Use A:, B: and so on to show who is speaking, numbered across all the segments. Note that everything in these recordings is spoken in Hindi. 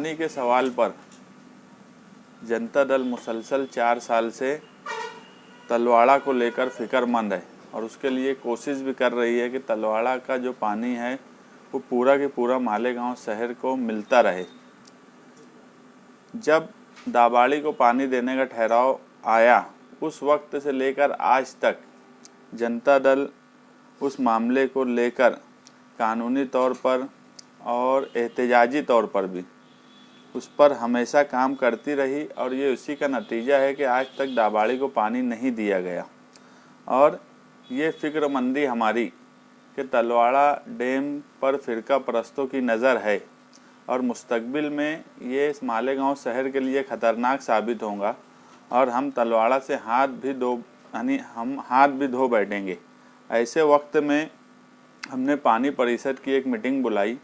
A: पानी के सवाल पर जनता दल मुसलसल 4 साल से तलवाड़ा को लेकर फिक्रमंद है और उसके लिए कोशिश भी कर रही है कि तलवाड़ा का जो पानी है वो पूरा के पूरा मालेगांव शहर को मिलता रहे। जब दाबाड़ी को पानी देने का ठहराव आया उस वक्त से लेकर आज तक जनता दल उस मामले को लेकर कानूनी तौर पर और एहतजाजी तौर पर भी उस पर हमेशा काम करती रही और ये उसी का नतीजा है कि आज तक दाबाड़ी को पानी नहीं दिया गया। और ये फिक्रमंदी हमारी कि तलवाड़ा डैम पर फ़िरका परस्तों की नज़र है और मुस्तकबिल में ये इस मालेगांव शहर के लिए ख़तरनाक साबित होगा और हम तलवाड़ा से हम हाथ भी धो बैठेंगे। ऐसे वक्त में हमने पानी परिषद की एक मीटिंग बुलाई।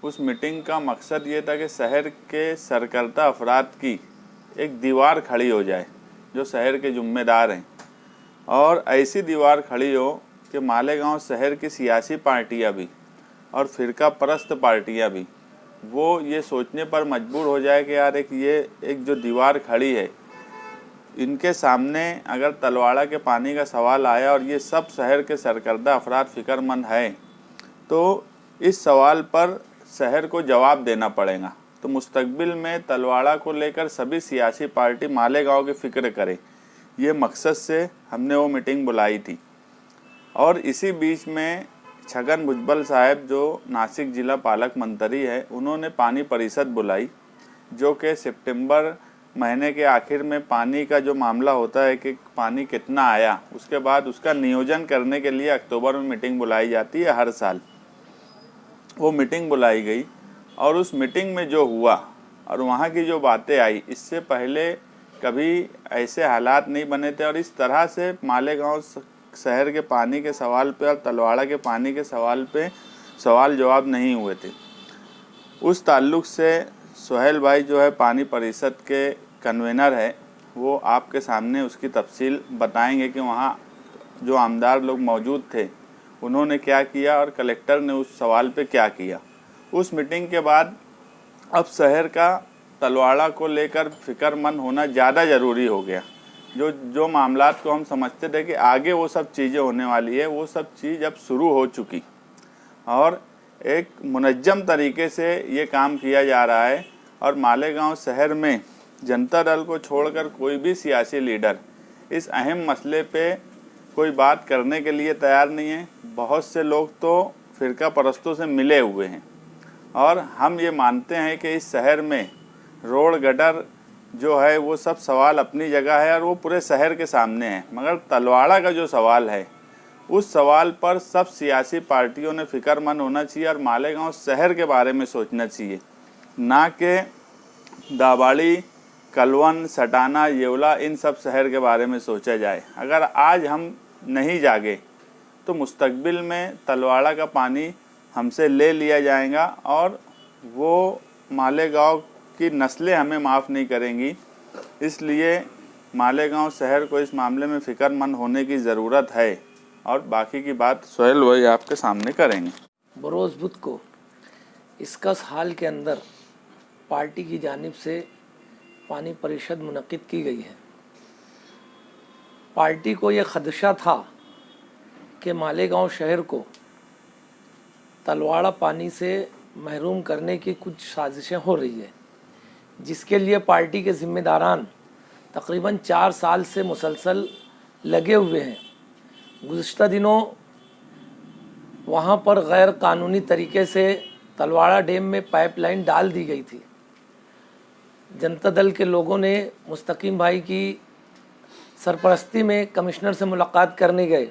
A: उस मीटिंग का मकसद ये था कि शहर के सरकर्ता अफराद की एक दीवार खड़ी हो जाए जो शहर के ज़िम्मेदार हैं और ऐसी दीवार खड़ी हो कि मालेगांव शहर की सियासी पार्टियां भी और फ़िरका परस्त पार्टियां भी वो ये सोचने पर मजबूर हो जाए कि यार एक जो दीवार खड़ी है, इनके सामने अगर तलवाड़ा के पानी का सवाल आया और ये सब शहर के सरकर्दा अफराद फ़िक्रमंद हैं तो इस सवाल पर शहर को जवाब देना पड़ेगा। तो मुस्तकबिल में तलवाड़ा को लेकर सभी सियासी पार्टी मालेगांव की फ़िक्र करे, ये मकसद से हमने वो मीटिंग बुलाई थी। और इसी बीच में छगन भुजबल साहब जो नासिक ज़िला पालक मंत्री है, उन्होंने पानी परिषद बुलाई जो कि सितंबर महीने के आखिर में पानी का जो मामला होता है कि पानी कितना आया, उसके बाद उसका नियोजन करने के लिए अक्टूबर में मीटिंग बुलाई जाती है हर साल। वो मीटिंग बुलाई गई और उस मीटिंग में जो हुआ और वहाँ की जो बातें आई, इससे पहले कभी ऐसे हालात नहीं बने थे और इस तरह से मालेगांव शहर के पानी के सवाल पे और तलवाड़ा के पानी के सवाल पे सवाल जवाब नहीं हुए थे। उस ताल्लुक़ से सोहेल भाई जो है पानी परिषद के कन्वेनर है, वो आपके सामने उसकी तफसील बताएंगे कि वहाँ जो आमदार लोग मौजूद थे उन्होंने क्या किया और कलेक्टर ने उस सवाल पे क्या किया। उस मीटिंग के बाद अब शहर का तलवाड़ा को लेकर फ़िक्रमंद होना ज़्यादा ज़रूरी हो गया। जो मामलात को हम समझते थे कि आगे वो सब चीज़ें होने वाली है, वो सब चीज़ अब शुरू हो चुकी और एक मुनज्जम तरीके से ये काम किया जा रहा है। और मालेगांव शहर में जनता दल को छोड़कर कोई भी सियासी लीडर इस अहम मसले पे कोई बात करने के लिए तैयार नहीं है। बहुत से लोग तो फ़िरका परस्तों से मिले हुए हैं और हम ये मानते हैं कि इस शहर में रोड गटर जो है वो सब सवाल अपनी जगह है और वो पूरे शहर के सामने है, मगर तलवाड़ा का जो सवाल है उस सवाल पर सब सियासी पार्टियों ने फ़िक्रमंद होना चाहिए और मालेगांव शहर के बारे में सोचना चाहिए, ना कि दाबाड़ी, कलवन, सटाना, येवला इन सब शहर के बारे में सोचा जाए। अगर आज हम नहीं जागे तो मुस्तकबिल में तलवाड़ा का पानी हमसे ले लिया जाएगा और वो मालेगांव की नस्लें हमें माफ़ नहीं करेंगी। इसलिए मालेगांव शहर को इस मामले में फ़िक्रमंद होने की ज़रूरत है और बाकी की बात सोहेल भाई आपके सामने करेंगे।
B: बरोज़ बुध को इसकस हाल के अंदर पार्टी की जानिब से पानी परिषद मुनक्किद की गई है। पार्टी को ये खदशा था कि मालेगांव शहर को तलवाड़ा पानी से महरूम करने की कुछ साजिशें हो रही है, जिसके लिए पार्टी के ज़िम्मेदारान तकरीबन 4 साल से मुसलसल लगे हुए हैं। गुज़िश्ता दिनों वहाँ पर गैर कानूनी तरीके से तलवाड़ा डैम में पाइपलाइन डाल दी गई थी। जनता दल के लोगों ने मुस्तकीम भाई की सरपरस्ती में कमिश्नर से मुलाकात करने गए।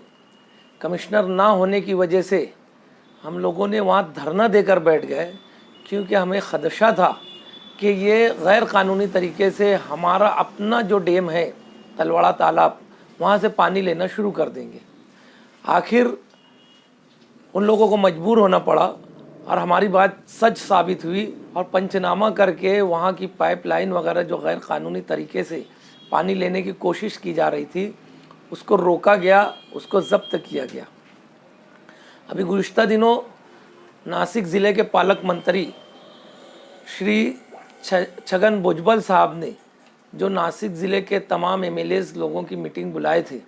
B: कमिश्नर ना होने की वजह से हम लोगों ने वहाँ धरना देकर बैठ गए, क्योंकि हमें खदशा था कि ये गैर कानूनी तरीके से हमारा अपना जो डैम है तलवाड़ा तालाब, वहाँ से पानी लेना शुरू कर देंगे। आखिर उन लोगों को मजबूर होना पड़ा और हमारी बात सच साबित हुई और पंचनामा करके वहाँ की पाइपलाइन वगैरह जो गैर कानूनी तरीके से पानी लेने की कोशिश की जा रही थी उसको रोका गया, उसको ज़ब्त किया गया। अभी गुज़िश्ता दिनों नासिक ज़िले के पालक मंत्री श्री छगन भुजबल साहब ने जो नासिक ज़िले के तमाम एमएलएज लोगों की मीटिंग बुलाए थे,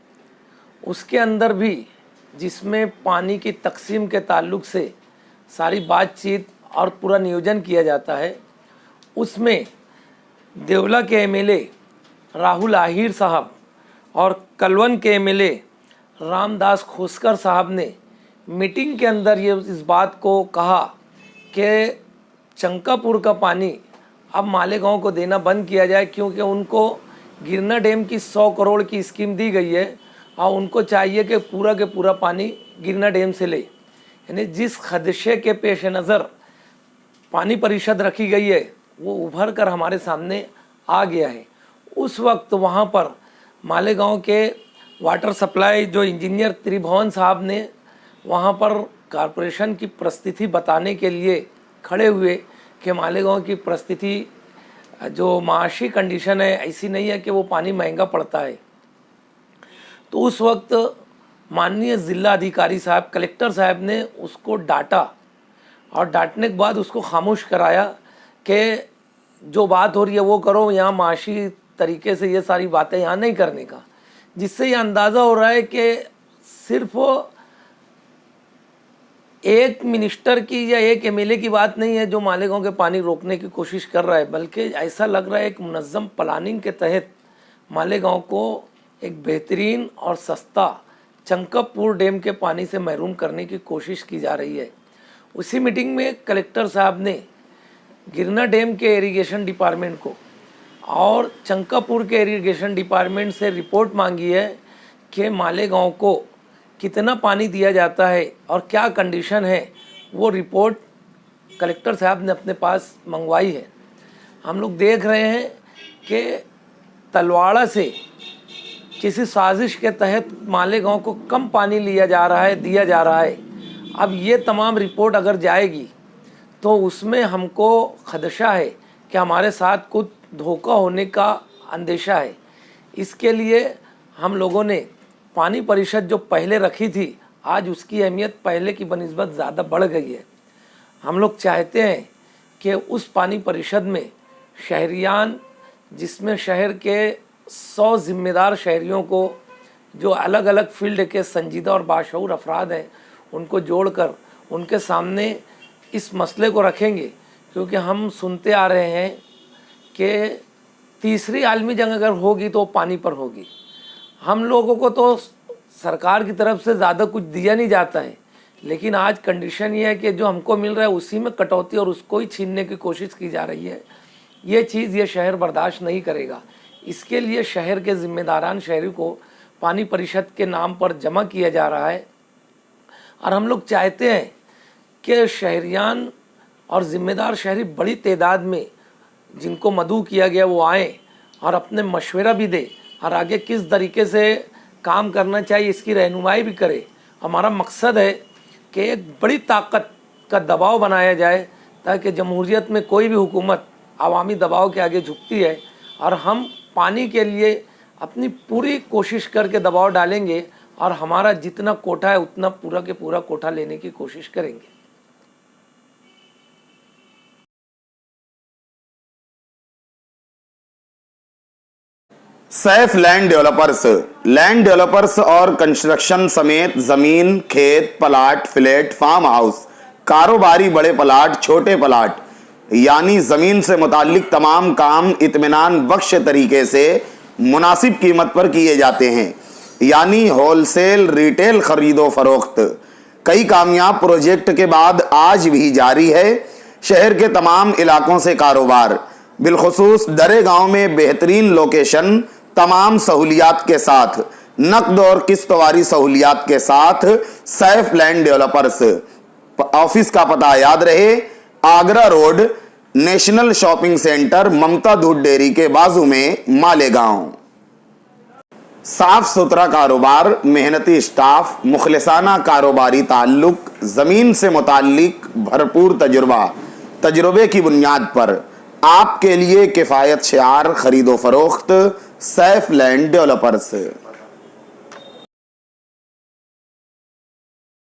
B: उसके अंदर भी जिसमें पानी की तकसीम के ताल्लुक से सारी बातचीत और पूरा नियोजन किया जाता है, उसमें देवला के एमएलए राहुल आहिर साहब और कलवन के एमएलए रामदास खोसकर साहब ने मीटिंग के अंदर ये इस बात को कहा कि चंकापुर का पानी अब मालेगांव को देना बंद किया जाए, क्योंकि उनको गिरना डैम की 100 करोड़ की स्कीम दी गई है और उनको चाहिए कि पूरा के पूरा पानी गिरना डैम से ले। यानी जिस खदशे के पेश नज़र पानी परिषद रखी गई है वो उभर कर हमारे सामने आ गया है। उस वक्त वहाँ पर मालेगांव के वाटर सप्लाई जो इंजीनियर त्रिभुवन साहब ने वहाँ पर कॉरपोरेशन की परिस्थिति बताने के लिए खड़े हुए कि मालेगांव की परिस्थिति जो माशी कंडीशन है ऐसी नहीं है कि वो पानी महंगा पड़ता है। तो उस वक्त माननीय ज़िला अधिकारी साहब, कलेक्टर साहब ने उसको डांटा और डांटने के बाद उसको खामोश कराया कि जो बात हो रही है वो करो, यहाँ माशी तरीके से ये सारी बातें यहाँ नहीं करने का। जिससे ये अंदाज़ा हो रहा है कि सिर्फ एक मिनिस्टर की या एक एमएलए की बात नहीं है जो मालेगांव के पानी रोकने की कोशिश कर रहा है, बल्कि ऐसा लग रहा है एक मुनज़्ज़म प्लानिंग के तहत मालेगांव को एक बेहतरीन और सस्ता चंकापुर डैम के पानी से महरूम करने की कोशिश की जा रही है। उसी मीटिंग में कलेक्टर साहब ने गिरना डैम के इरिगेशन डिपार्टमेंट को और चंकापुर के इरिगेशन डिपार्टमेंट से रिपोर्ट मांगी है कि मालेगांव को कितना पानी दिया जाता है और क्या कंडीशन है। वो रिपोर्ट कलेक्टर साहब ने अपने पास मंगवाई है। हम लोग देख रहे हैं कि तलवाड़ा से किसी साजिश के तहत मालेगांव को कम पानी दिया जा रहा है। अब ये तमाम रिपोर्ट अगर जाएगी तो उसमें हमको खदशा है कि हमारे साथ कुछ धोखा होने का अंदेशा है। इसके लिए हम लोगों ने पानी परिषद जो पहले रखी थी, आज उसकी अहमियत पहले की बनिस्बत ज़्यादा बढ़ गई है। हम लोग चाहते हैं कि उस पानी परिषद में शहरियान, जिसमें शहर के 100 ज़िम्मेदार शहरियों को जो अलग अलग फील्ड के संजीदा और बाशऊर अफराद हैं, उनको जोड़कर उनके सामने इस मसले को रखेंगे। क्योंकि हम सुनते आ रहे हैं कि तीसरी आलमी जंग अगर होगी तो पानी पर होगी। हम लोगों को तो सरकार की तरफ से ज़्यादा कुछ दिया नहीं जाता है, लेकिन आज कंडीशन ये है कि जो हमको मिल रहा है उसी में कटौती और उसको ही छीनने की कोशिश की जा रही है। ये चीज़ ये शहर बर्दाश्त नहीं करेगा। इसके लिए शहर के ज़िम्मेदारान शहरी को पानी परिषद के नाम पर जमा किया जा रहा है और हम लोग चाहते हैं कि शहरियान और ज़िम्मेदार शहरी बड़ी तादाद में जिनको मदऊ किया गया वो आएँ और अपने मशवरा भी दे और आगे किस तरीके से काम करना चाहिए इसकी रहनुमाई भी करे। हमारा मकसद है कि एक बड़ी ताकत का दबाव बनाया जाए ताकि जमहूरियत में कोई भी हुकूमत अवामी दबाव के आगे झुकती है और हम पानी के लिए अपनी पूरी कोशिश करके दबाव डालेंगे और हमारा जितना कोटा है उतना पूरा के पूरा कोटा लेने की कोशिश करेंगे।
C: सैफ लैंड डेवलपर्स और कंस्ट्रक्शन समेत जमीन, खेत, प्लाट, फ्लैट, फार्म हाउस, कारोबारी बड़े प्लाट, छोटे प्लाट यानी जमीन से मुताल्लिक तमाम काम इत्मीनान बख्श तरीके से मुनासिब कीमत पर किए जाते हैं, यानी होलसेल रिटेल खरीदो फरोख्त। कई कामयाब प्रोजेक्ट के बाद आज भी जारी है शहर के तमाम इलाकों से कारोबार। बिलखुसूस दरे गांव में बेहतरीन लोकेशन, तमाम सहूलियात के साथ, नकद और किस्तवारी सहूलियात के साथ सैफ लैंड डेवलपर्स। ऑफिस का पता याद रहे, Agra road, national shopping centre, Mamta दूध डेयरी के बाजू में, मालेगांव। साफ सुथरा कारोबार, मेहनती स्टाफ, मुखलिसाना कारोबारी ताल्लुक, जमीन से मुताल्लिक भरपूर तजुर्बे की बुनियाद पर आपके लिए किफायत शार खरीदो फरोख्त। Saif land developers.